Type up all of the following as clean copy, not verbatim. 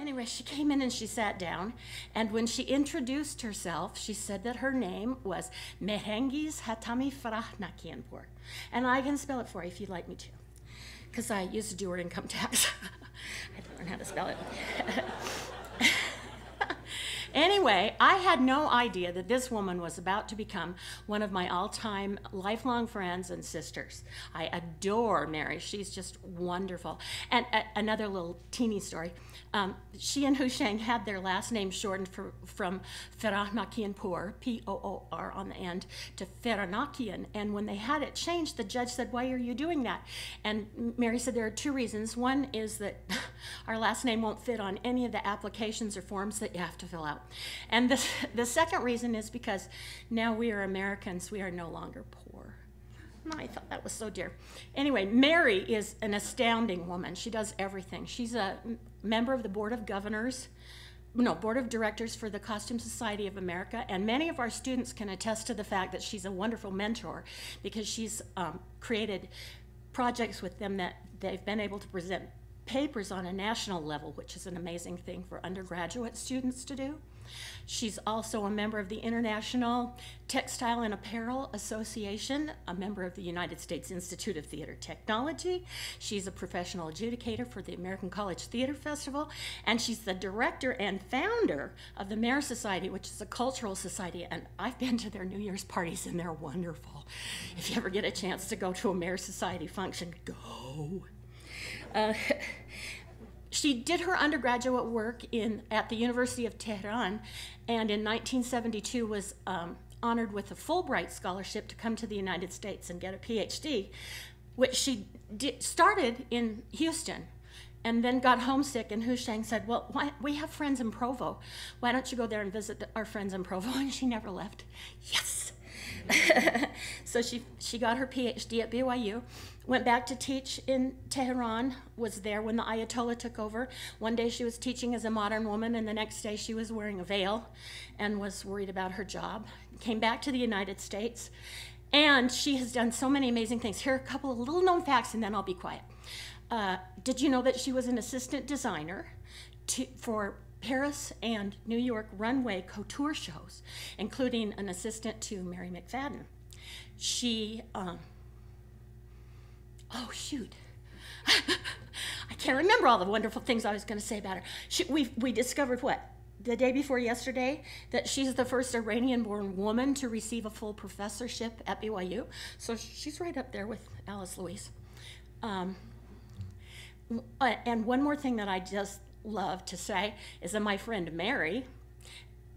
Anyway, she came in and she sat down, and when she introduced herself, she said that her name was Mehengis Hatami Farahnakian. And I can spell it for you if you'd like me to, because I used to do her income tax. I had to learn how to spell it. Anyway, I had no idea that this woman was about to become one of my all-time lifelong friends and sisters. I adore Mary. She's just wonderful. And another little teeny story. She and Husheng had their last name shortened from Farahnakian Poor, P-O-O-R on the end, to Farahnakian. And when they had it changed, the judge said, "Why are you doing that?" And Mary said there are two reasons. One is that our last name won't fit on any of the applications or forms that you have to fill out. And the second reason is because now we are Americans, we are no longer poor. And I thought that was so dear. Anyway, Mary is an astounding woman. She does everything. She's a member of the Board of Directors for the Costume Society of America, and many of our students can attest to the fact that she's a wonderful mentor because she's created projects with them that they've been able to present papers on a national level, which is an amazing thing for undergraduate students to do. She's also a member of the International Textile and Apparel Association, a member of the United States Institute of Theater Technology. She's a professional adjudicator for the American College Theater Festival, and she's the director and founder of the Mayor Society, which is a cultural society, and I've been to their New Year's parties, and they're wonderful. If you ever get a chance to go to a Mayor Society function, go. She did her undergraduate work at the University of Tehran, and in 1972 was honored with a Fulbright scholarship to come to the United States and get a PhD, which she started in Houston, and then got homesick, and Husheng said, "Well, we have friends in Provo. Why don't you go there and visit our friends in Provo?" And she never left. Yes! So she got her PhD at BYU, went back to teach in Tehran, was there when the Ayatollah took over. One day she was teaching as a modern woman, and the next day she was wearing a veil and was worried about her job. Came back to the United States, and she has done so many amazing things. Here are a couple of little known facts, and then I'll be quiet. Did you know that she was an assistant designer for Paris and New York runway couture shows, including an assistant to Mary McFadden? She, oh shoot, I can't remember all the wonderful things I was going to say about her. We discovered what? The day before yesterday, that she's the first Iranian-born woman to receive a full professorship at BYU. So she's right up there with Alice Louise. And one more thing that I just love to say is that my friend Mary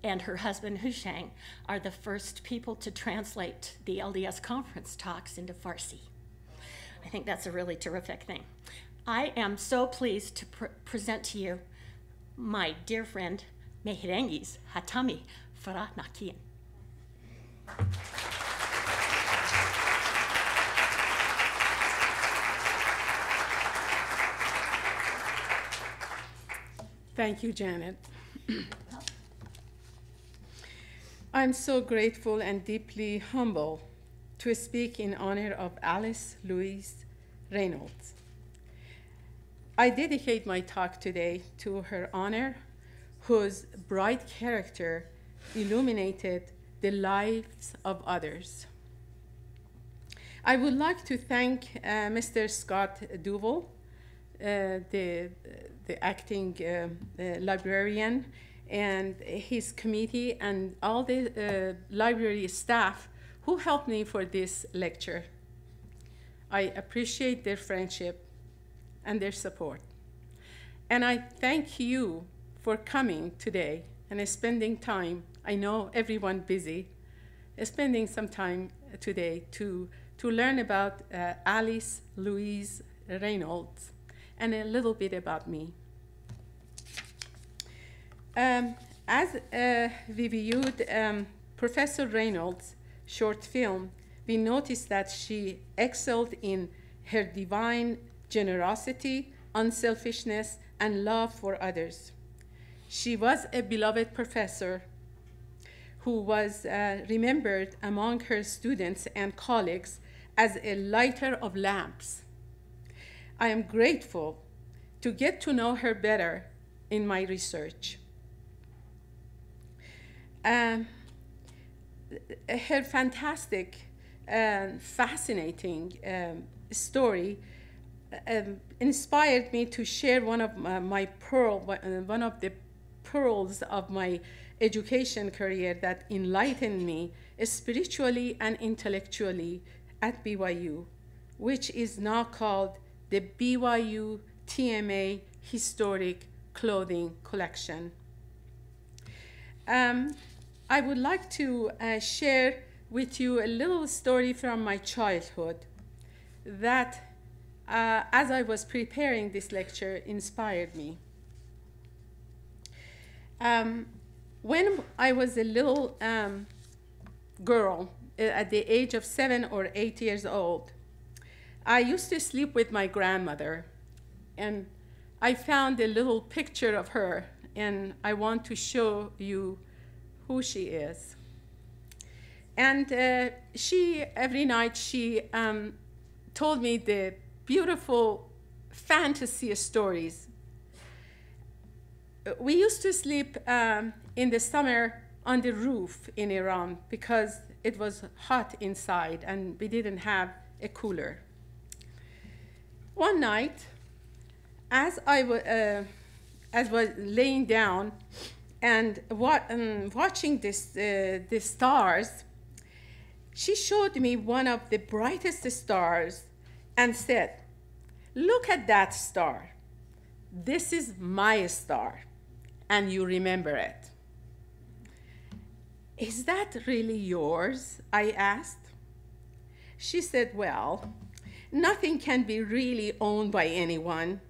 and her husband Husheng are the first people to translate the LDS conference talks into Farsi. I think that's a really terrific thing. I am so pleased to present to you my dear friend Mehengis Hatami Farahnakian. Thank you, Janet. I'm so grateful and deeply humble to speak in honor of Alice Louise Reynolds. I dedicate my talk today to her honor, whose bright character illuminated the lives of others. I would like to thank Mr. Scott Duval, the acting librarian, and his committee, and all the library staff who helped me for this lecture. I appreciate their friendship and their support. And I thank you for coming today and spending time, I know everyone busy, spending some time today to learn about Alice Louise Reynolds and a little bit about me. As we viewed Professor Reynolds' short film, we noticed that she excelled in her divine generosity, unselfishness, and love for others. She was a beloved professor who was remembered among her students and colleagues as a lighter of lamps. I am grateful to get to know her better in my research. Her fantastic, fascinating story inspired me to share one of one of the pearls of my education career that enlightened me spiritually and intellectually at BYU, which is now called the BYU TMA Historic Clothing Collection. I would like to share with you a little story from my childhood that, as I was preparing this lecture, inspired me. When I was a little girl, at the age of 7 or 8 years old, I used to sleep with my grandmother, and I found a little picture of her, and I want to show you who she is. And every night she told me the beautiful fantasy stories. We used to sleep in the summer on the roof in Iran because it was hot inside and we didn't have a cooler. One night, as I was laying down and watching the stars, she showed me one of the brightest stars and said, "Look at that star. This is my star, and you remember it." "Is that really yours?" I asked. She said, "Well, nothing can be really owned by anyone.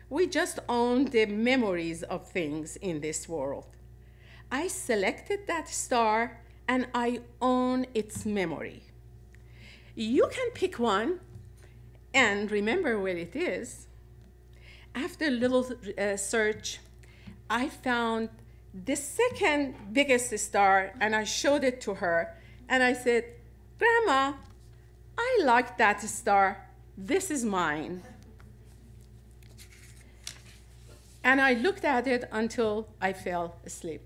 We just own the memories of things in this world. I selected that star and I own its memory. You can pick one and remember where it is." After a little search, I found the second biggest star and I showed it to her and I said, "Grandma, I like that star. This is mine." And I looked at it until I fell asleep.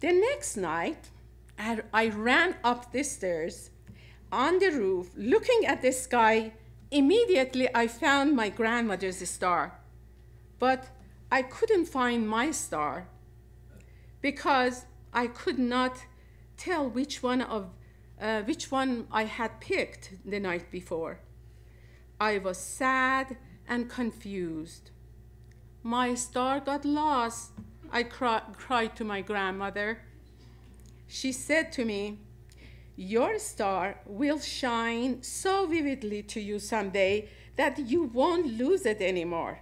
The next night, I ran up the stairs on the roof, looking at the sky. Immediately, I found my grandmother's star, but I couldn't find my star because I could not tell which one I had picked the night before. I was sad and confused. "My star got lost," I cried to my grandmother. She said to me, "Your star will shine so vividly to you someday that you won't lose it anymore.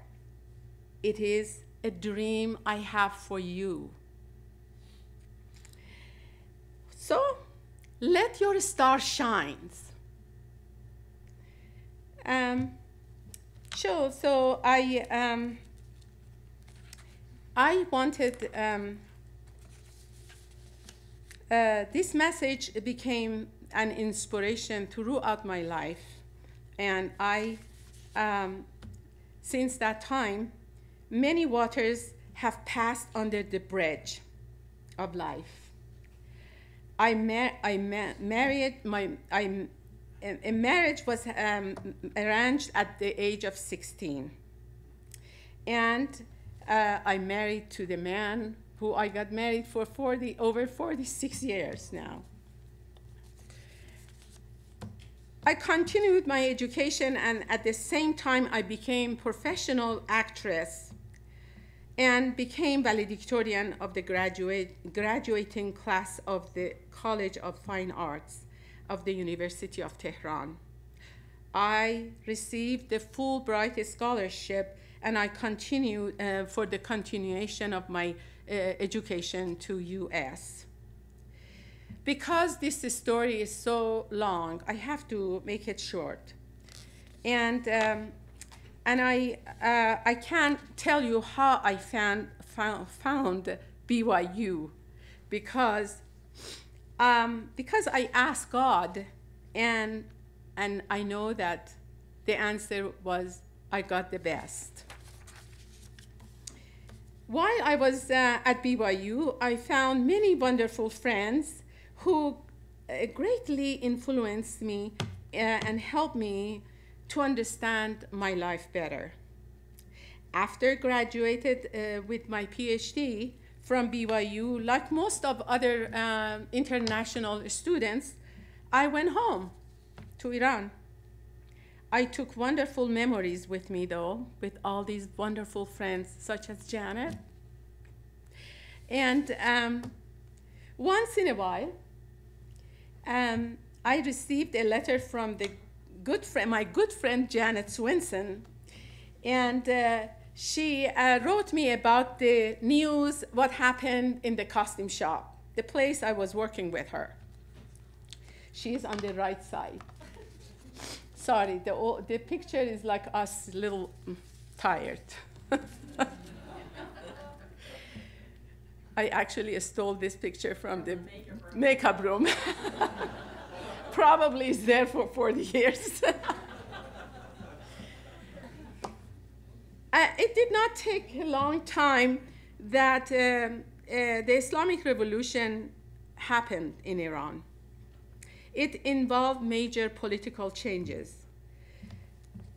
It is a dream I have for you. So let your star shine." So I wanted, this message became an inspiration throughout my life. And since that time, many waters have passed under the bridge of life. A marriage was arranged at the age of 16. And I married to the man who I got married for over 46 years now. I continued my education, and at the same time, I became professional actress and became valedictorian of the graduating class of the College of Fine Arts of the University of Tehran. I received the Fulbright scholarship, and I continued for the continuation of my education to US. Because this story is so long, I have to make it short. And I can't tell you how I found BYU, because I asked God, and I know that the answer was I got the best. While I was at BYU, I found many wonderful friends who greatly influenced me and helped me to understand my life better. After graduated with my PhD from BYU, like most of other international students, I went home to Iran. I took wonderful memories with me, though, with all these wonderful friends, such as Janet. And once in a while, I received a letter from my good friend Janet Swinson, and she wrote me about the news, what happened in the costume shop, the place I was working with her. She's on the right side. Sorry, the picture is like us, a little tired. I actually stole this picture from the makeup room. Probably is there for 40 years. It did not take a long time that the Islamic Revolution happened in Iran. It involved major political changes.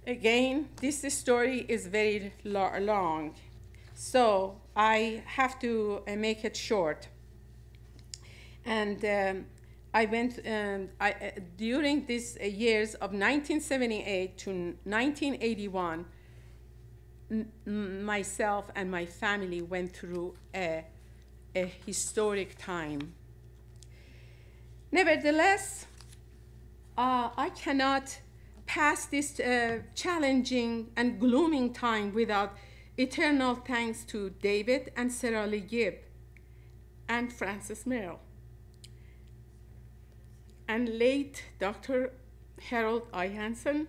Again, this story is very long, so I have to make it short. And I went, during these years of 1978 to 1981, myself and my family went through a historic time. Nevertheless, I cannot pass this challenging and glooming time without eternal thanks to David and Sarah Lee Gibb and Frances Merrill and late Dr. Harold I. Hansen,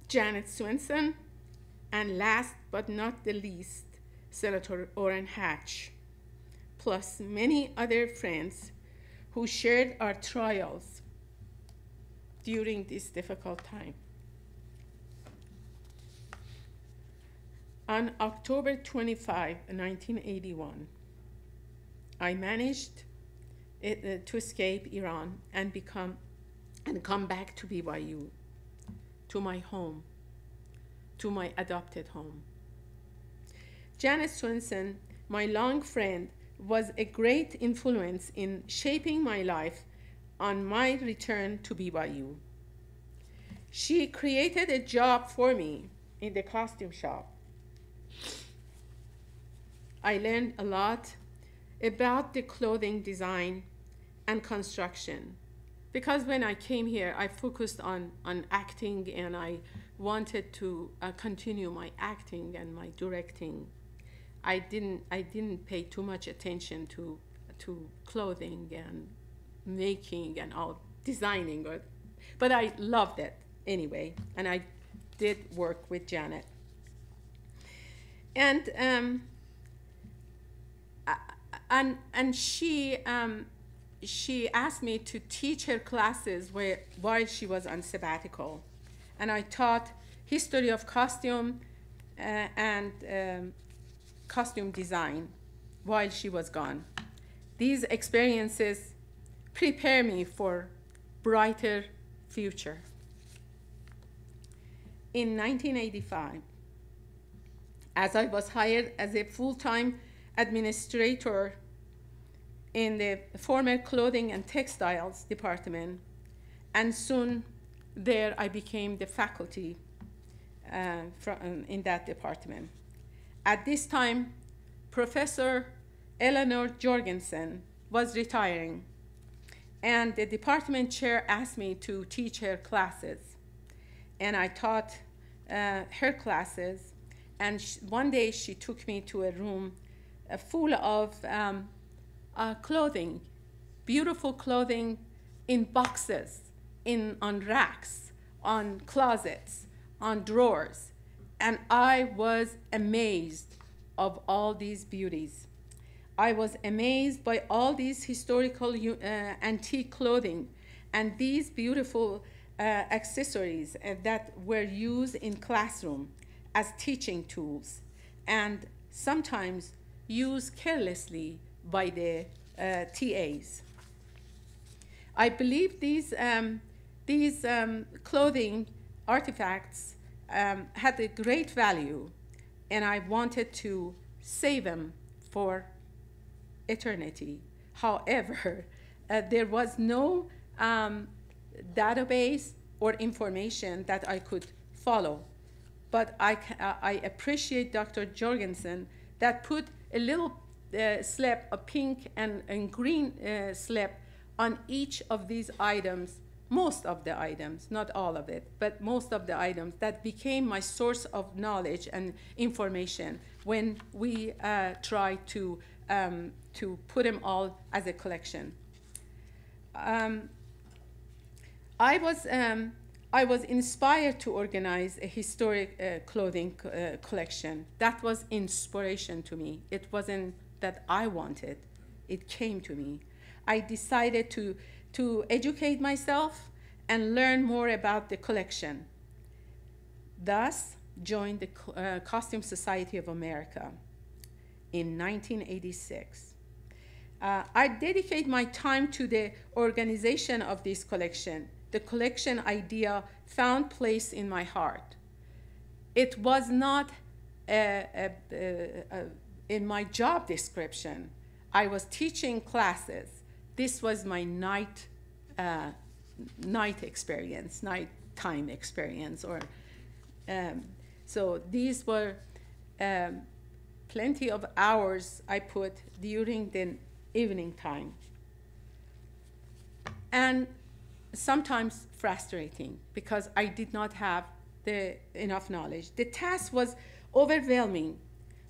Janet Swinson, and last but not the least, Senator Orrin Hatch, plus many other friends who shared our trials during this difficult time. On October 25, 1981, I managed to escape Iran and come back to BYU, to my home, to my adopted home. Janet Swinson, my long friend, was a great influence in shaping my life on my return to BYU. She created a job for me in the costume shop. I learned a lot about the clothing design and construction, because when I came here, I focused on acting, and I wanted to continue my acting and my directing. I didn't pay too much attention to clothing and making and all designing, but I loved it anyway, and I did work with Janet. And she asked me to teach her classes while she was on sabbatical, and I taught history of costume and costume design while she was gone. These experiences prepare me for brighter future. In 1985, as I was hired as a full-time administrator in the former clothing and textiles department, and soon there I became the faculty in that department. At this time, Professor Eleanor Jorgensen was retiring, and the department chair asked me to teach her classes, and I taught her classes. And one day she took me to a room full of clothing, beautiful clothing in boxes, on racks, on closets, on drawers. And I was amazed of all these beauties. I was amazed by all these historical antique clothing and these beautiful accessories that were used in classroom as teaching tools, and sometimes used carelessly by the TAs. I believe these clothing artifacts had a great value, and I wanted to save them for eternity. However, there was no database or information that I could follow. But I appreciate Dr. Jorgensen that put a little slip, a pink and green slip on each of these items, most of the items, not all of it, but most of the items that became my source of knowledge and information when we tried to put them all as a collection. I was inspired to organize a historic clothing collection. That was inspiration to me. It wasn't that I wanted. It came to me. I decided to educate myself and learn more about the collection. Thus, joined the Costume Society of America in 1986. I dedicate my time to the organization of this collection. The collection idea found place in my heart. It was not in my job description. I was teaching classes. This was my nighttime experience. So these were plenty of hours I put during the evening time. And sometimes frustrating because I did not have enough knowledge. The task was overwhelming.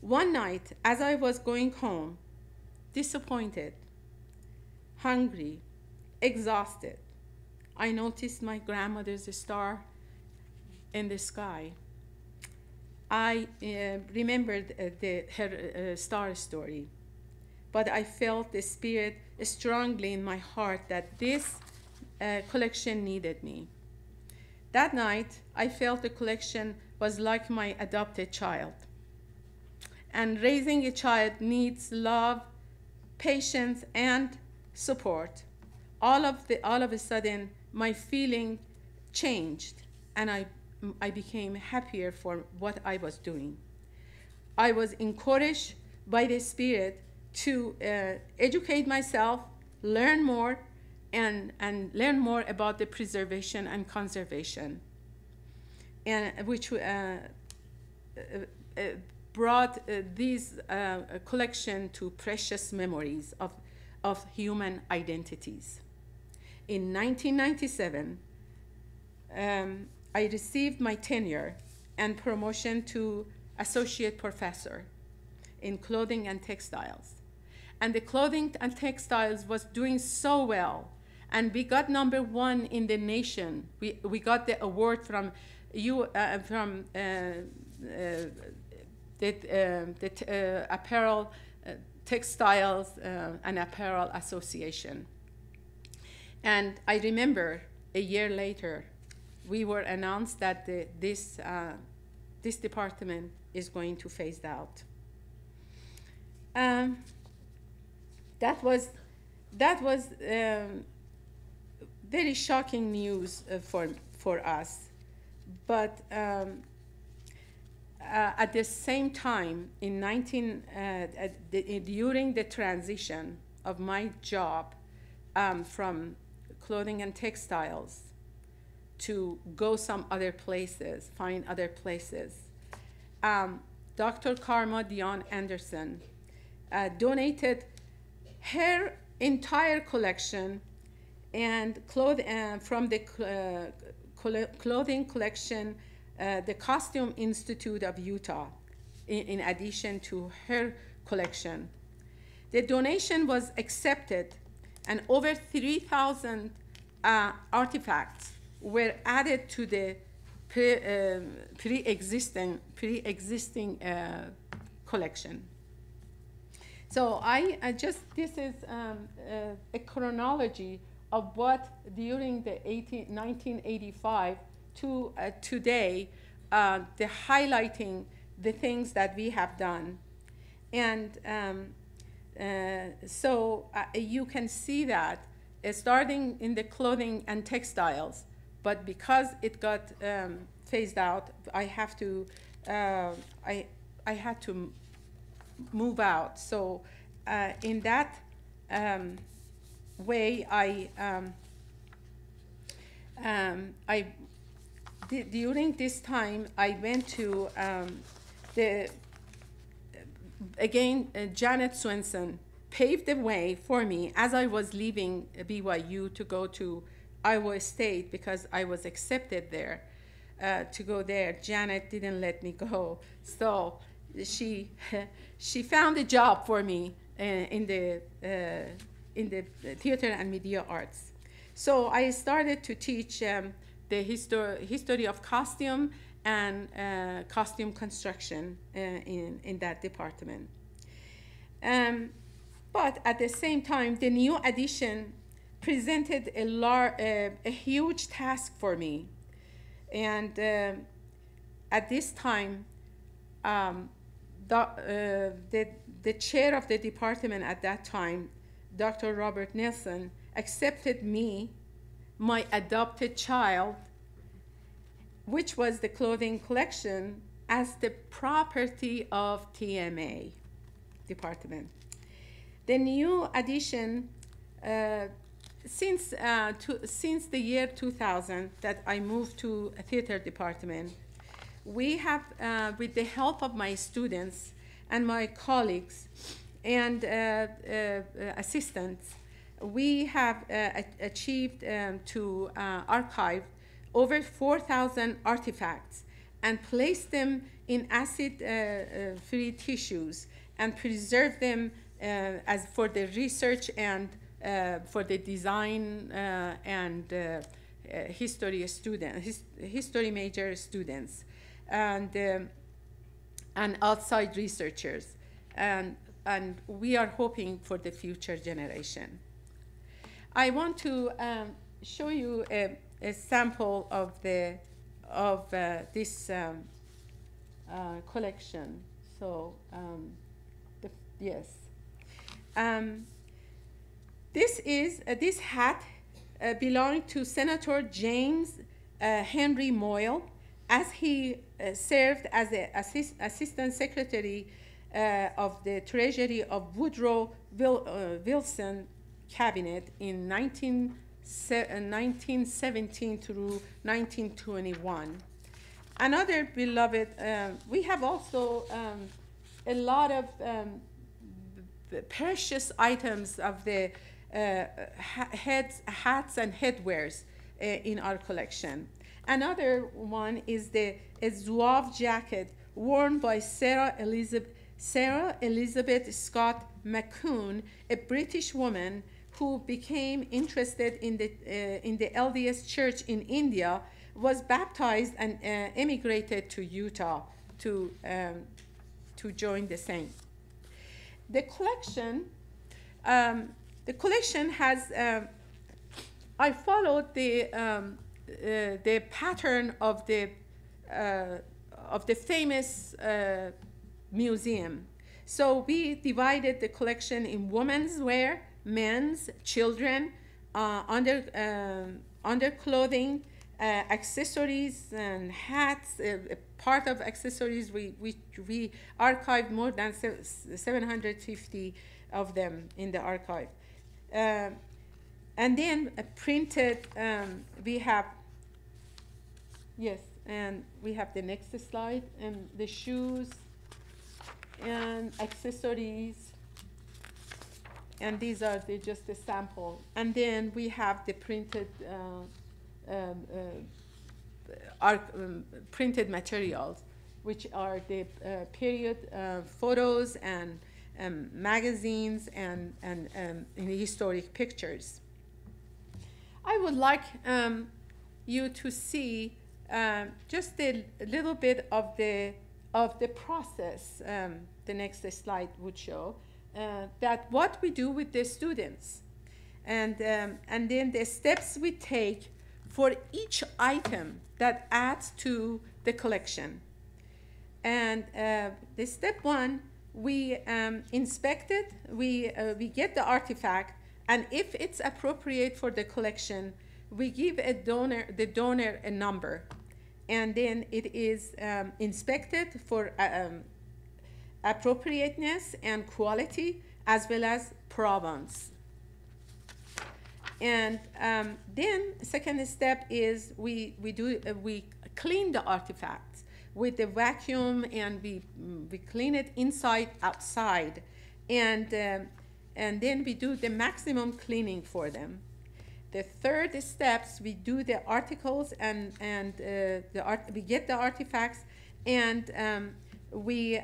One night, as I was going home, disappointed, hungry, exhausted, I noticed my grandmother's star in the sky. I remembered her star story, but I felt the spirit strongly in my heart that this collection needed me. That night, I felt the collection was like my adopted child. And raising a child needs love, patience, and support. All of a sudden, my feeling changed, and I became happier for what I was doing. I was encouraged by the Spirit to educate myself, learn more, and learn more about the preservation and conservation, and which brought this collection to precious memories of human identities. In 1997, I received my tenure and promotion to associate professor in clothing and textiles. And the clothing and textiles was doing so well. And we got #1 in the nation. We got the award from the Apparel, Textiles, and Apparel Association. And I remember a year later, we were announced that this department is going to phase out. That was very shocking news for us. But at the same time, during the transition of my job from clothing and textiles to go some other places, find other places, Dr. Karma Dion Anderson donated her entire collection and from the clothing collection, the Costume Institute of Utah, in addition to her collection. The donation was accepted, and over 3,000 artifacts were added to the pre-existing collection. So this is a chronology of what during the 1985 to today, the highlighting the things that we have done. And so you can see that starting in the clothing and textiles, but because it got phased out, I have to I had to move out. So in that way, during this time, I went to Janet Swenson paved the way for me as I was leaving BYU to go to Iowa State because I was accepted there to go there. Janet didn't let me go, so she found a job for me in the theater and media arts. So I started to teach the history of costume and costume construction in that department. But at the same time, the new addition presented a huge task for me. And at this time, the chair of the department at that time, Dr. Robert Nelson, accepted me, my adopted child, which was the clothing collection, as the property of TMA department. The new addition, since the year 2000 that I moved to a theater department, we have, with the help of my students and my colleagues and assistants, we have achieved to archive over 4,000 artifacts and place them in acid-free tissues and preserve them as for the research and for the design and history major students and outside researchers, and we are hoping for the future generation. I want to show you a sample of this collection. So yes, this hat belonged to Senator James Henry Moyle, as he served as the Assistant Secretary of the Treasury of Woodrow Wilson cabinet in 1917 through 1921. Another beloved, we have also a lot of precious items of the hats and headwears in our collection. Another one is the zouave jacket worn by Sarah Elizabeth Scott McCune, a British woman who became interested in the LDS Church in India, was baptized and emigrated to Utah to join the saint. The collection has. I followed the pattern of the famous museum. So we divided the collection in women's wear, men's, children, underclothing, accessories and hats. Part of accessories, we archived more than 750 of them in the archive. And then printed, we have, yes, and we have the next slide, and the shoes and accessories, and these are just a sample. And then we have the printed printed materials, which are the period photos and magazines and historic pictures. I would like you to see just a little bit of the process. The next slide would show that what we do with the students, and then the steps we take for each item that adds to the collection. And the step one we inspect it, we get the artifact, and if it's appropriate for the collection, we give the donor a number, and then it is inspected for appropriateness and quality, as well as provenance. And then second step is we clean the artifacts with the vacuum, and we clean it inside, outside, and then we do the maximum cleaning for them. The third steps, we do the articles, and we get the artifacts, and we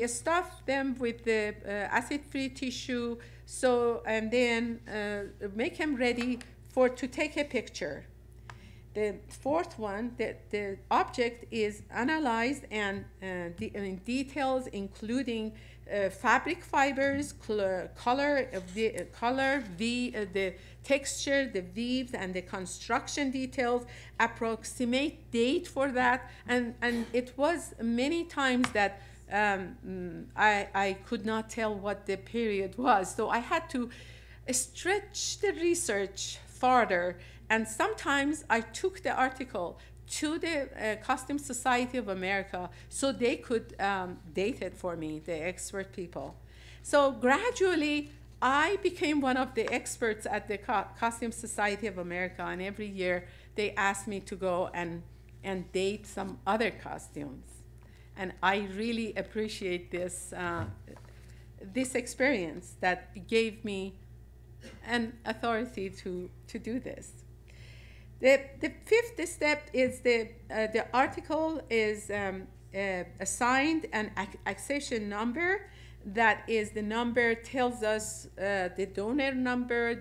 stuff them with the acid-free tissue, and then make them ready to take a picture. The fourth one, the object is analyzed and in details, including fabric fibers, color, the texture, the weaves, and the construction details, approximate date for that, and it was many times that I could not tell what the period was, so I had to stretch the research farther, and sometimes I took the article to the Costume Society of America so they could date it for me, the expert people. So gradually, I became one of the experts at the Costume Society of America, and every year they asked me to go and date some other costumes. And I really appreciate this experience that gave me an authority to do this. The fifth step is the article is assigned an accession number. That is, the number tells us the donor number.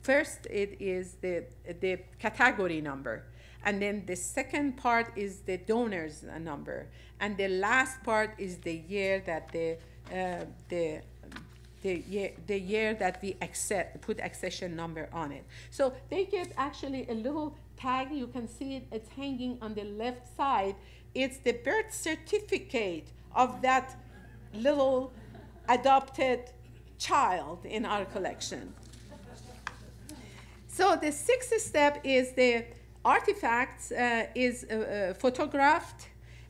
First it is the category number, and then the second part is the donor's number, and the last part is the year that the year that we put accession number on it. So they get actually a little tag. You can see it, it's hanging on the left side. It's the birth certificate of that little adopted child in our collection. So the sixth step is the artifacts is photographed.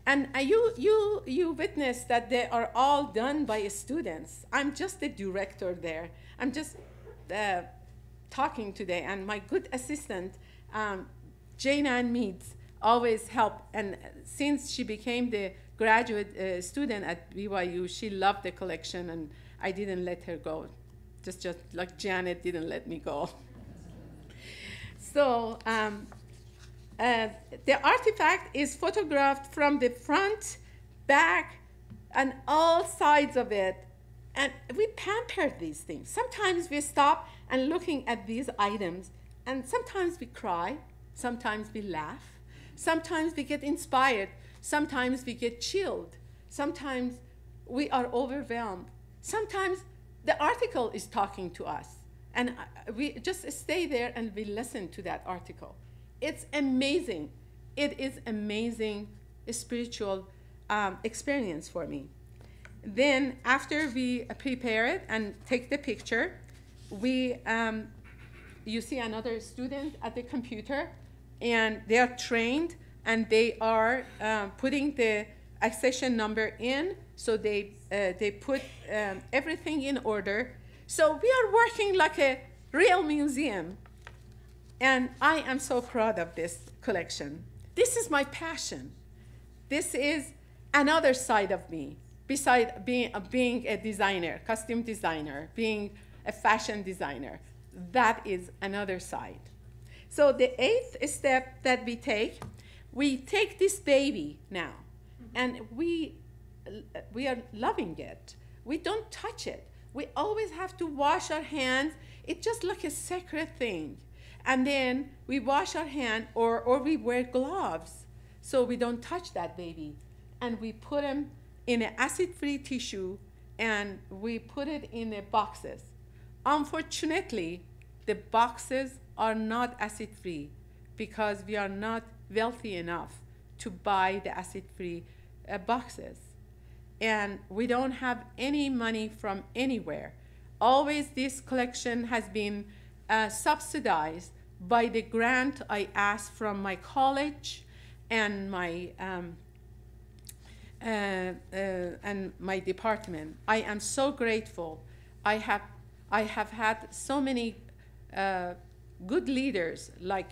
And you witness that they are all done by students. I'm just the director there. I'm just talking today, and my good assistant, Jane Ann Meads, always help. And since she became the graduate student at BYU, she loved the collection, and I didn't let her go, just like Janet didn't let me go. So. The artifact is photographed from the front, back, and all sides of it. And we pamper these things. Sometimes we stop and looking at these items, and sometimes we cry, sometimes we laugh, sometimes we get inspired, sometimes we get chilled, sometimes we are overwhelmed. Sometimes the article is talking to us, and we just stay there and we listen to that article. It's amazing. It is amazing spiritual experience for me. Then after we prepare it and take the picture, you see another student at the computer, and they are trained, and they are putting the accession number in. So they put everything in order. So we are working like a real museum. And I am so proud of this collection. This is my passion. This is another side of me, besides being a designer, costume designer, being a fashion designer. That is another side. So the eighth step that we take this baby now, and we are loving it. We don't touch it. We always have to wash our hands. It's just like a sacred thing. And then we wash our hand, or we wear gloves so we don't touch that baby. And we put them in an acid-free tissue, and we put it in boxes. Unfortunately, the boxes are not acid-free because we are not wealthy enough to buy the acid-free boxes. and we don't have any money from anywhere. Always this collection has been subsidized by the grant I asked from my college and my department. I am so grateful. I have had so many good leaders like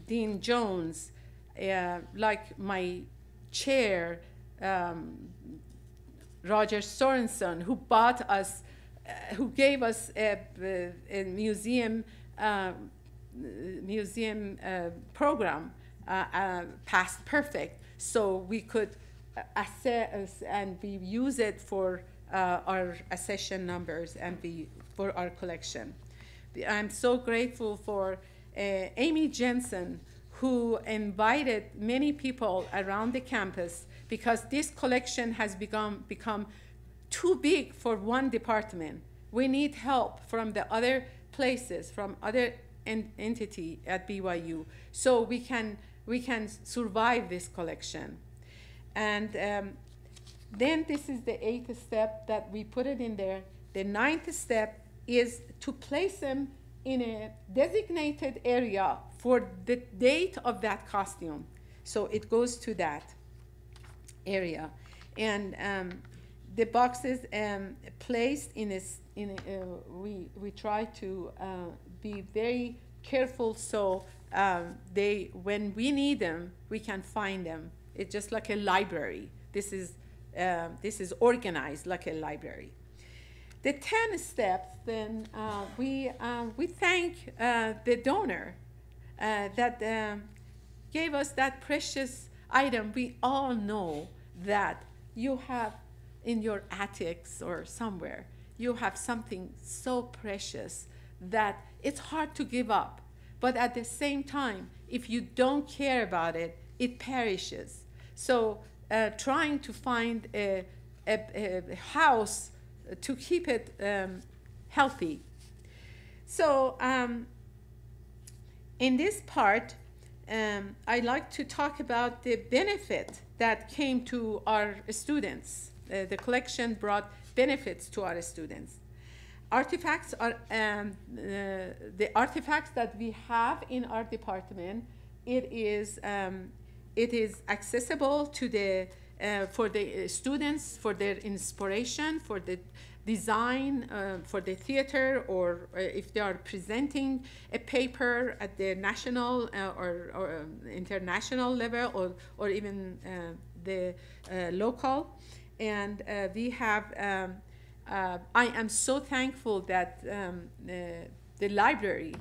Dean Jones, like my chair, Roger Sorensen, who bought us, who gave us a museum program, PastPerfect, so we could assess and we use it for our accession numbers and for our collection. I'm so grateful for Amy Jensen, who invited many people around the campus, because this collection has become too big for one department. We need help from the other places, from other entity at BYU, so we can survive this collection. And then this is the 8th step that we put it in there. The 9th step is to place them in a designated area for the date of that costume. So it goes to that area. And the boxes placed we try to be very careful, so when we need them, we can find them. It's just like a library. This is organized like a library. The 10 steps, then we thank the donor that gave us that precious item. We all know that you have in your attics or somewhere, you have something so precious that it's hard to give up. But at the same time, if you don't care about it, it perishes. So trying to find a house to keep it healthy. So in this part, I'd like to talk about the benefit that came to our students. The collection brought benefits to our students. Artifacts are the artifacts that we have in our department. It is accessible to the for the students, for their inspiration, for the design, for the theater, or if they are presenting a paper at the national or international level, or even the local. And we have, I am so thankful that the library,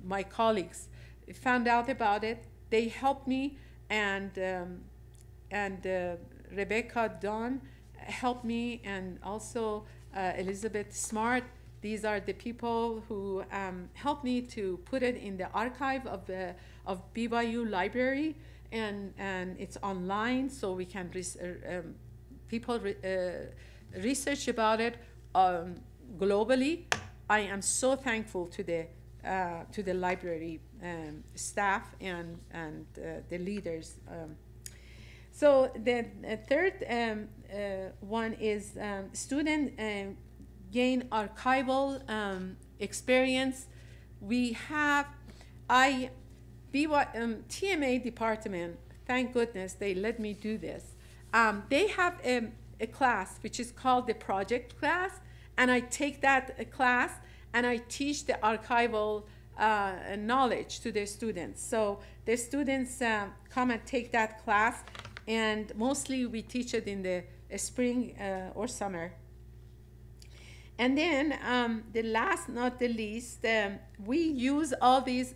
my colleagues, found out about it. They helped me, and Rebecca Dawn helped me, and also Elizabeth Smart. These are the people who helped me to put it in the archive of BYU library, and it's online, so we can research about it globally. I am so thankful to the library staff and the leaders. So the third one is student gain archival experience. We have TMA department, thank goodness they let me do this. They have a class which is called the project class, and I take that class and I teach the archival knowledge to the students. So the students come and take that class, and mostly we teach it in the spring or summer. And then the last, not the least, we use all these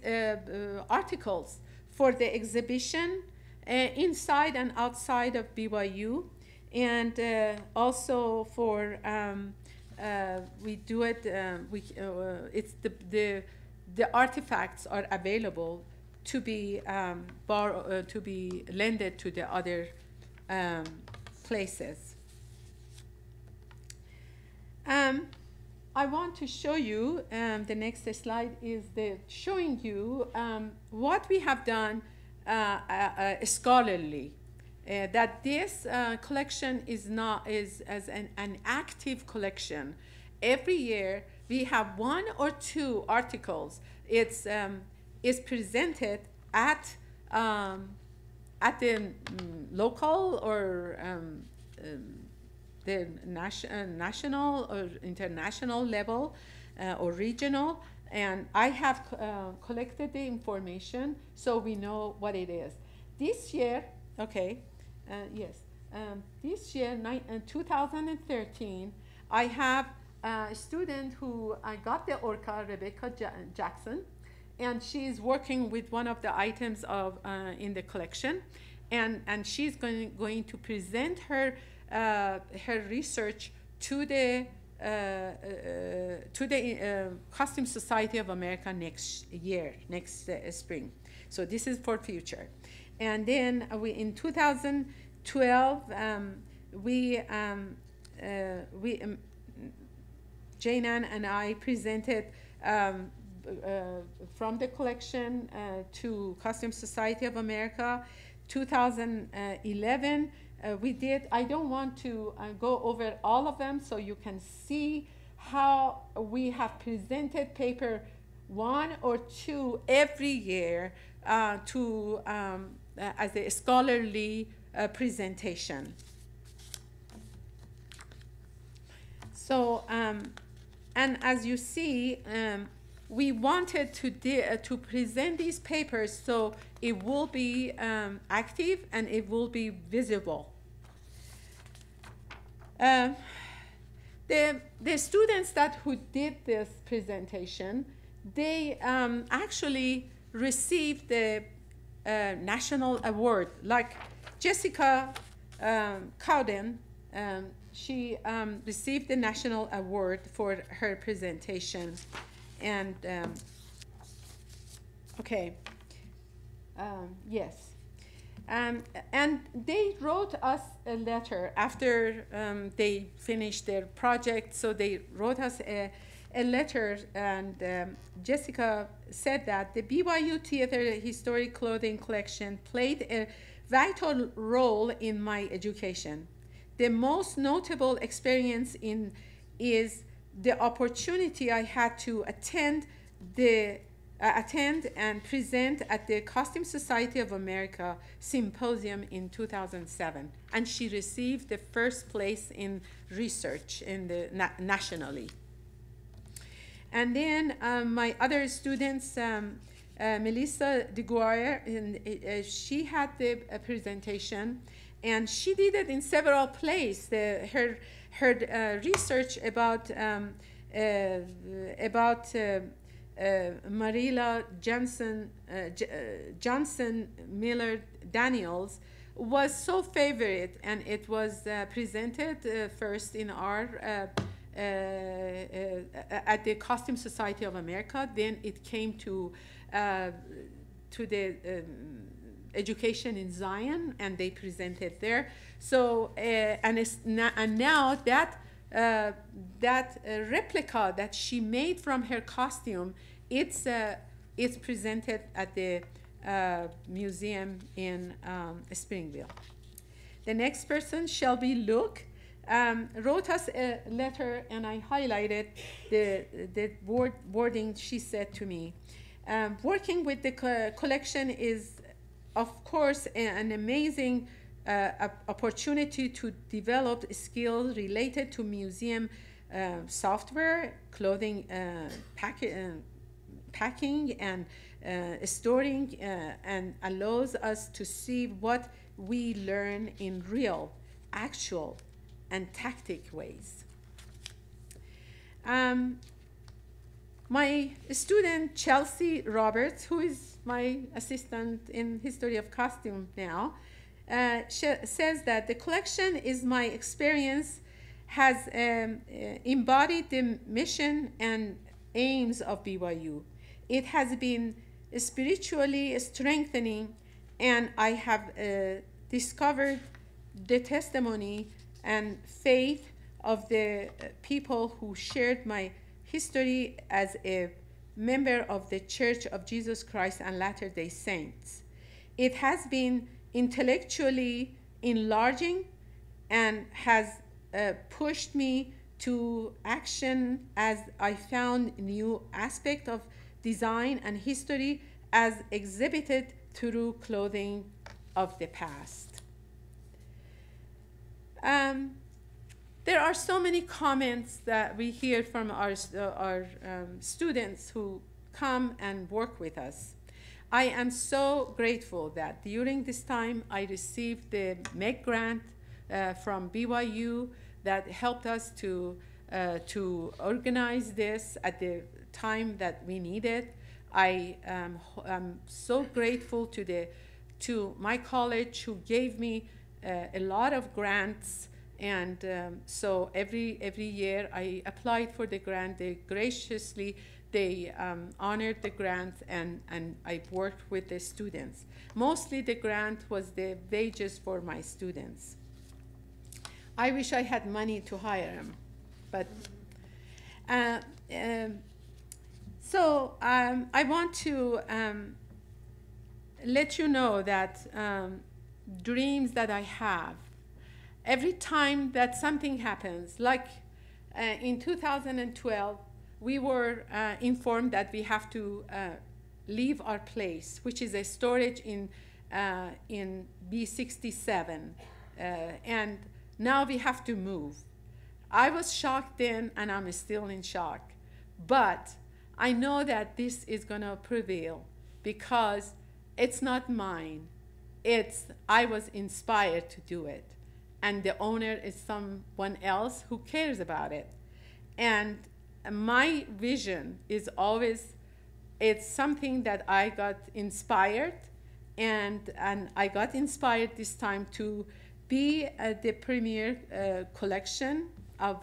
articles for the exhibition inside and outside of BYU, and also for we do it. It's the artifacts are available to be to be lended to the other places. I want to show you, the next slide is showing you what we have done scholarly. That this collection is not is as an active collection. Every year we have one or two articles. It's is presented at the local or the national or international level or regional, and I have collected the information so we know what it is. This year, okay, yes, this year, 2013, I have a student who I got the ORCA, Rebecca Jackson, and she's working with one of the items of in the collection, and she's going to present her her research to the Costume Society of America next year, next spring. So this is for future. And then we in 2012 Janan and I presented from the collection to Costume Society of America. 2011 we did. I don't want to go over all of them, so you can see how we have presented paper one or two every year to as a scholarly presentation. So and as you see, we wanted to present these papers so it will be active and it will be visible. The students who did this presentation, they actually received the national award. Like Jessica Cowden, she received the national award for her presentation. And okay, yes, and they wrote us a letter after they finished their project. So they wrote us a letter, and Jessica said that the BYU Theater Historic Clothing Collection played a vital role in my education. The most notable experience is the opportunity I had to attend and present at the Costume Society of America Symposium in 2007, and she received the first place in research in the nationally. And then my other students, Melissa DeGuire, she had the presentation, and she did it in several places. Her research about Marilla Johnson Miller Daniels was so favorite, and it was presented first in our at the Costume Society of America. Then it came to the Education in Zion, and they presented there. So and now that replica that she made from her costume, it's presented at the museum in Springville. The next person, Shelby Luke, wrote us a letter, and I highlighted the wording she said to me. Working with the collection is, of course, an amazing opportunity to develop skills related to museum software, clothing packing, and storing, and allows us to see what we learn in real, actual, and tactic ways. My student Chelsea Roberts, who is my assistant in History of Costume now, says that the collection is my experience, has embodied the mission and aims of BYU. It has been spiritually strengthening, and I have discovered the testimony and faith of the people who shared my history as a member of the Church of Jesus Christ and Latter-day Saints. It has been intellectually enlarging and has pushed me to action as I found new aspect of design and history as exhibited through clothing of the past. There are so many comments that we hear from our students who come and work with us. I am so grateful that during this time I received the MEG grant from BYU that helped us to organize this at the time that we needed. I am so grateful to my college who gave me a lot of grants, and so every year I applied for the grant. They graciously honored the grant, and I worked with the students. Mostly the grant was the wages for my students. I wish I had money to hire them, but so I want to let you know that dreams that I have, every time that something happens, like in 2012, we were informed that we have to leave our place, which is a storage in B67, and now we have to move. I was shocked then, and I'm still in shock. But I know that this is going to prevail because it's not mine. I was inspired to do it. And the owner is someone else who cares about it. And my vision is always, it's something that I got inspired, and I got inspired this time to be the premier collection of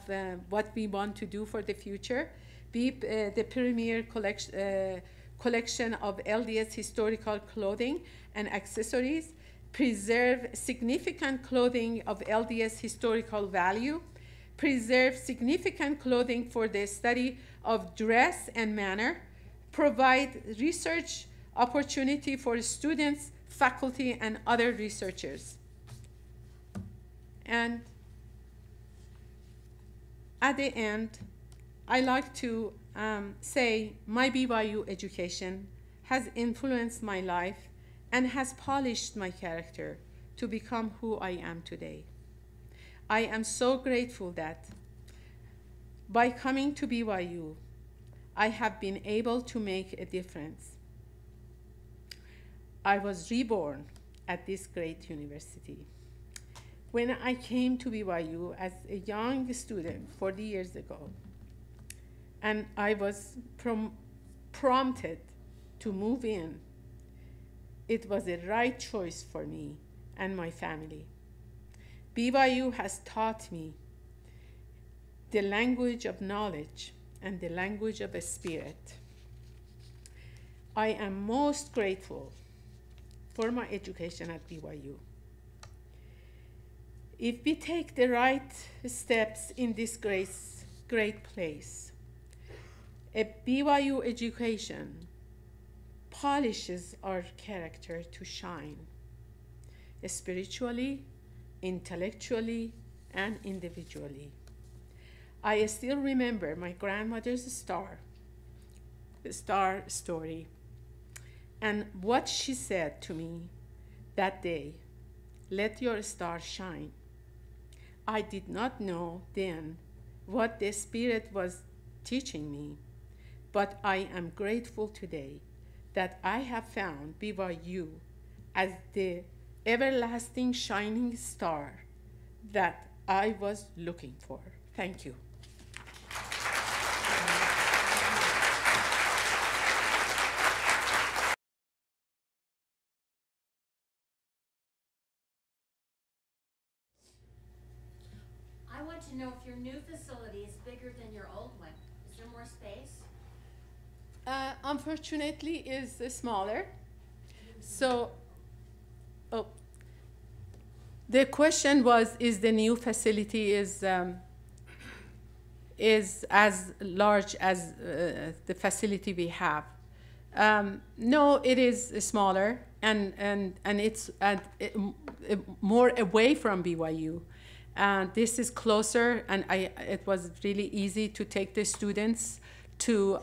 what we want to do for the future, be the premier collection of LDS historical clothing and accessories, preserve significant clothing of LDS historical value, preserve significant clothing for the study of dress and manner, provide research opportunity for students, faculty, and other researchers. And at the end, I like to say my BYU education has influenced my life and has polished my character to become who I am today. I am so grateful that by coming to BYU, I have been able to make a difference. I was reborn at this great university. When I came to BYU as a young student 40 years ago, and I was prompted to move in, it was the right choice for me and my family. BYU has taught me the language of knowledge and the language of the spirit. I am most grateful for my education at BYU. If we take the right steps in this great place, a BYU education polishes our character to shine, spiritually, intellectually, and individually. I still remember my grandmother's star story, and what she said to me that day, "Let your star shine." I did not know then what the Spirit was teaching me, but I am grateful today that I have found BYU as the everlasting shining star that I was looking for. Thank you. I want to know if your new facility is bigger than your old one. Is there more space? Unfortunately, is smaller. So, the question was, is the new facility is as large as the facility we have? No, it is smaller. it's more away from BYU. This is closer, and it was really easy to take the students to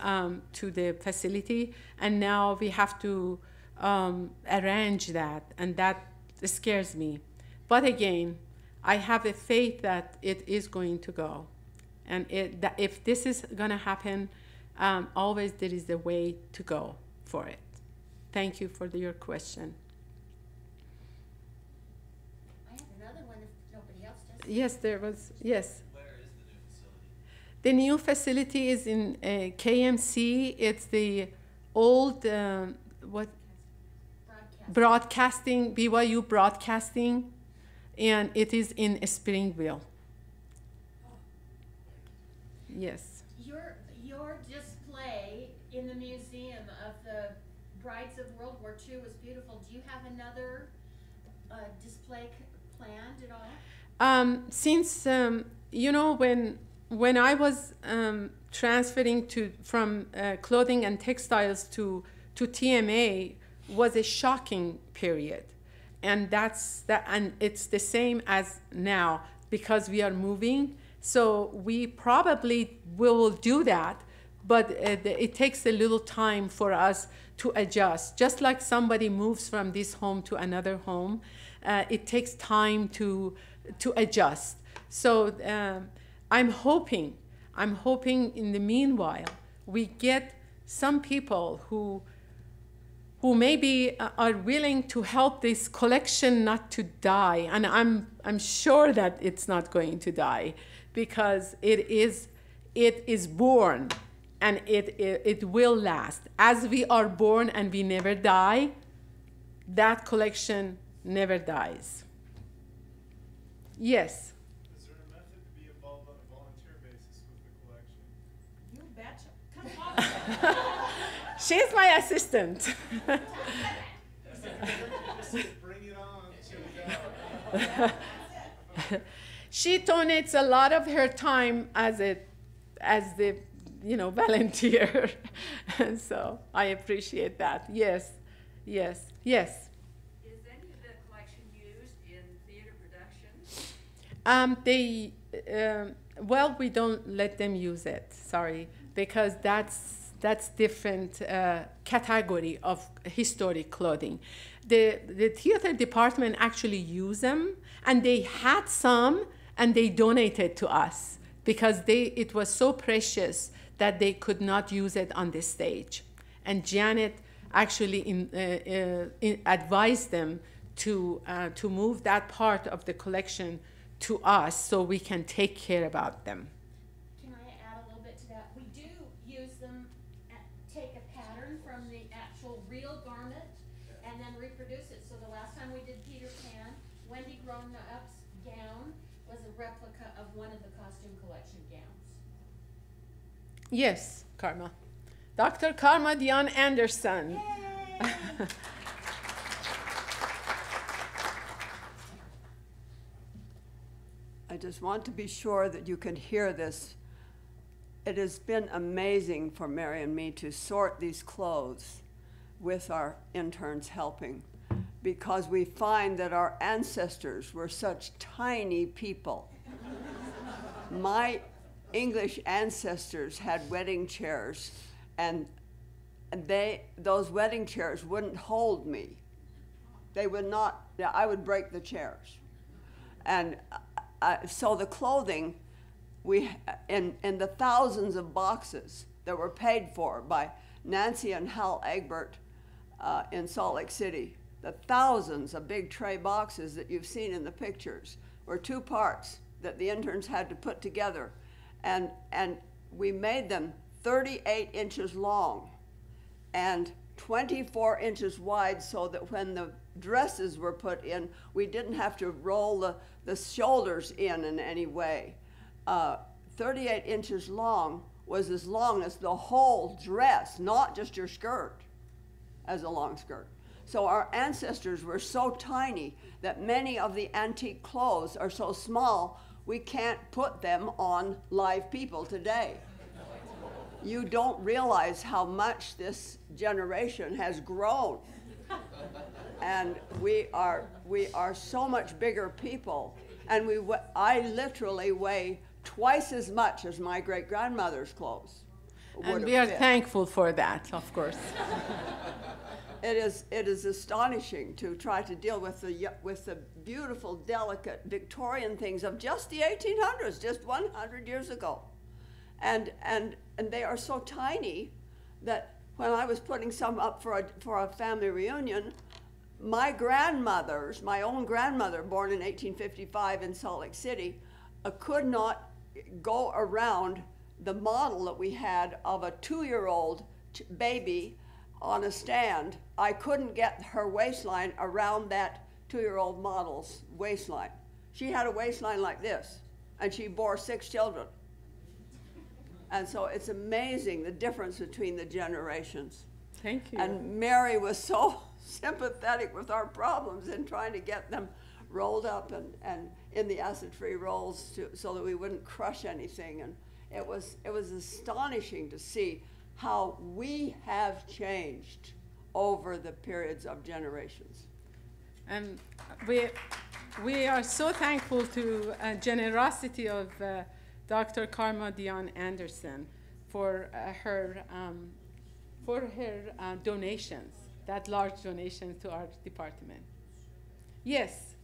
the facility, and now we have to arrange that, and that scares me. But again, I have a faith that it is going to go, and that if this is going to happen, always there is a way to go for it. Thank you for your question. I have another one if nobody else does. Yes, there was, yes. Where is the new facility? The new facility is in KMC. It's the old, broadcasting, BYU Broadcasting, and it is in Springville. Yes. Your display in the museum of the brides of World War II was beautiful. Do you have another display planned at all? Since you know, when I was transferring from clothing and textiles to TMA was a shocking period, and and it's the same as now because we are moving. So we probably will do that, but it takes a little time for us to adjust. Just like somebody moves from this home to another home, it takes time to adjust. So I'm hoping in the meanwhile we get some people who maybe are willing to help this collection not to die, and I'm sure that it's not going to die, because it is born, and it will last. As we are born and we never die, that collection never dies. Yes. Is there a method to be involved on a volunteer basis with the collection? You betcha. Come on. She's my assistant. Just bring it on. She donates a lot of her time as the volunteer, and so I appreciate that. Yes. Is any of the collection used in theater productions? Well, we don't let them use it. Sorry, because that's different category of historic clothing. The theater department actually use them, and they had some, and they donated to us because it was so precious that they could not use it on the stage. And Janet actually advised them to move that part of the collection to us so we can take care about them. Can I add a little bit to that? We do use them, take a pattern from the actual real garment and then reproduce it. So the last time we did Peter Pan, Wendy Grown-Up's gown was a replica of one of the costume collection gowns. Yes, Karma. Dr. Karma Dion Anderson. Yay! I just want to be sure that you can hear this. It has been amazing for Mary and me to sort these clothes with our interns helping, because we find that our ancestors were such tiny people. My English ancestors had wedding chairs, and those wedding chairs wouldn't hold me. They would not, I would break the chairs. And so the clothing, in the thousands of boxes that were paid for by Nancy and Hal Egbert in Salt Lake City, the thousands of big tray boxes that you've seen in the pictures were two parts that the interns had to put together. And we made them 38 inches long and 24 inches wide, so that when the dresses were put in, we didn't have to roll the shoulders in any way. 38 inches long was as long as the whole dress, not just your skirt, as a long skirt. So our ancestors were so tiny that many of the antique clothes are so small we can't put them on live people today. You don't realize how much this generation has grown. and we are so much bigger people, and I literally weigh twice as much as my great grandmother's clothes. And we are thankful for that, of course. It is astonishing to try to deal with the beautiful, delicate Victorian things of just the 1800s, just 100 years ago, and they are so tiny that when I was putting some up for a family reunion, my own grandmother, born in 1855 in Salt Lake City, could not go around the model that we had of a 2-year-old baby on a stand. I couldn't get her waistline around that 2-year-old model's waistline. She had a waistline like this, and she bore 6 children. And so it's amazing the difference between the generations. Thank you. And Mary was so sympathetic with our problems in trying to get them rolled up and in the acid-free rolls so that we wouldn't crush anything. And it was astonishing to see how we have changed over the periods of generations. And we are so thankful to generosity of Dr. Karma Dion Anderson for her donations, that large donation to our department. Yes.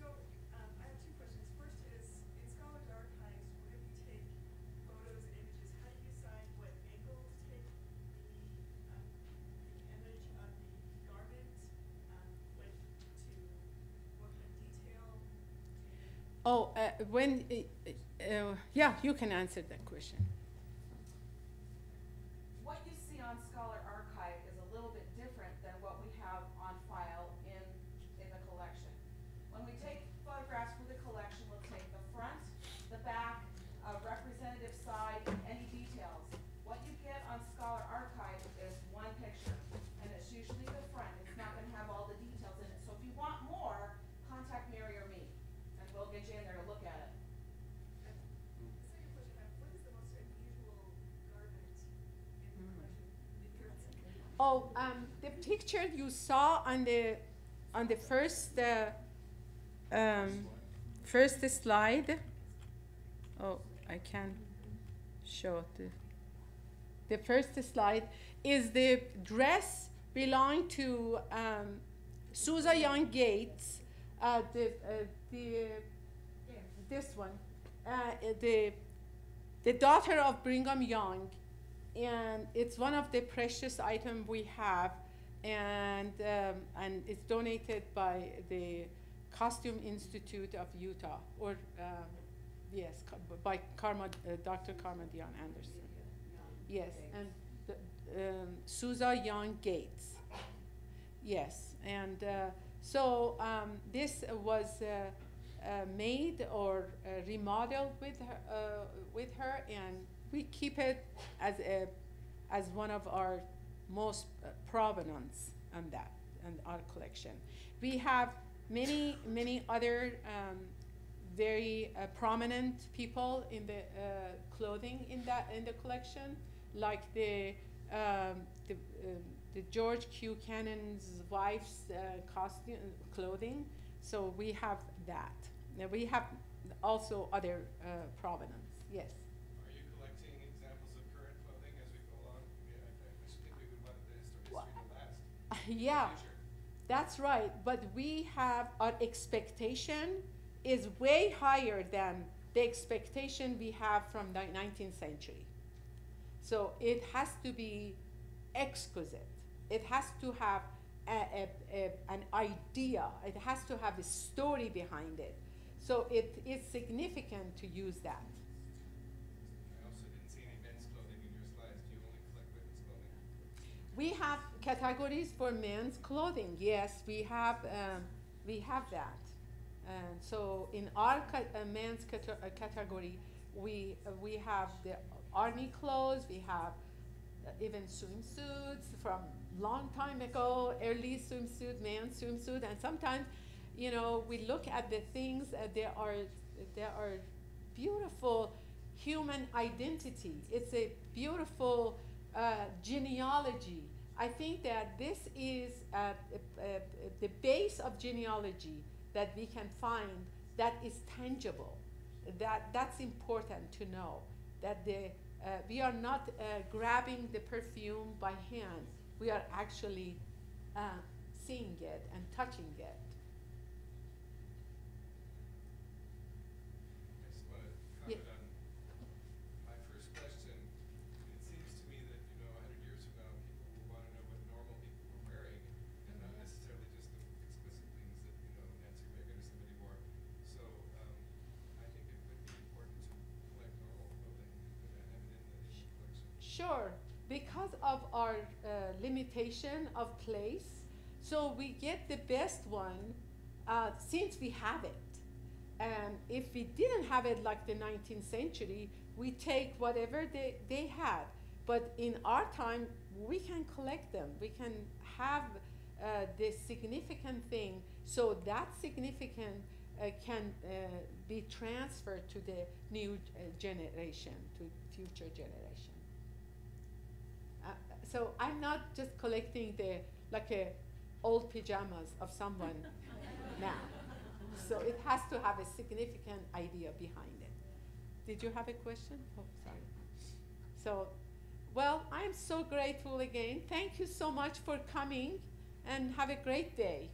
So I have 2 questions. First is, in Scholars Archives, whenever you take photos and images, how do you decide what angle to take the image of the garment, what kind of detail? Oh, yeah, you can answer that question. What you see on Scholar Archive is a little bit different than what we have on file in the collection. When we take photographs for the collection, we'll take the front, the back, representative side, and any details. What you get on Scholar Archive is one picture, and it's usually the front. It's not going to have all the details in it. So if you want more, contact Mary or me, and we'll get you in there to look at it. The second question I have, what is the most unusual garment in the collection? The appearance of it? Oh, the picture you saw on the first slide. Oh, I can show the first slide is the dress belonging to Susan Young Gates. This one, the daughter of Brigham Young, and it's one of the precious items we have, and it's donated by the Costume Institute of Utah, or yes, by Dr. Karma Dion Anderson. Yes, and Susan Young Gates. Yes, and so this was made or remodeled with her, and we keep it as one of our most provenance on that and our collection. We have many other very prominent people in the clothing in the collection, like the George Q. Cannon's wife's costume clothing. So we have that. Now we have also other provenance. Yes. Are you collecting examples of current clothing as we go along? Yeah, I just think we would want the history to last. Yeah, that's right. But we have our expectation is way higher than the expectation we have from the 19th century. So it has to be exquisite. It has to have an idea. It has to have a story behind it. So it is significant to use that. I also didn't see any men's clothing in your slides. Do you only collect women's clothing? We have categories for men's clothing. Yes, we have that. And so in our men's category, we have the army clothes. We have even swimsuits from long time ago, early swimsuit, men's swimsuit, and sometimes, you know, we look at the things. There are beautiful human identity. It's a beautiful genealogy I think that this is the base of genealogy that we can find that is tangible. That's important to know, that we are not grabbing the perfume by hand. We are actually seeing it and touching it. I just want to Yeah. comment on my first question. It seems to me that, 100 years from now, people will want to know what normal people were wearing, and not necessarily just the explicit things that, Nancy Reagan or somebody wore. So I think it would be important to collect normal clothing and have it in the collection. Sure, because of our limitation of place, so we get the best one since we have it. And if we didn't have it like the 19th century, we take whatever they had. But in our time, we can collect them. We can have the significant thing, so that significant can be transferred to the new generation, to future generation. So I'm not just collecting old pajamas of someone now. So it has to have a significant idea behind it. Did you have a question? Oh, sorry. So, well, I'm so grateful again. Thank you so much for coming, and have a great day.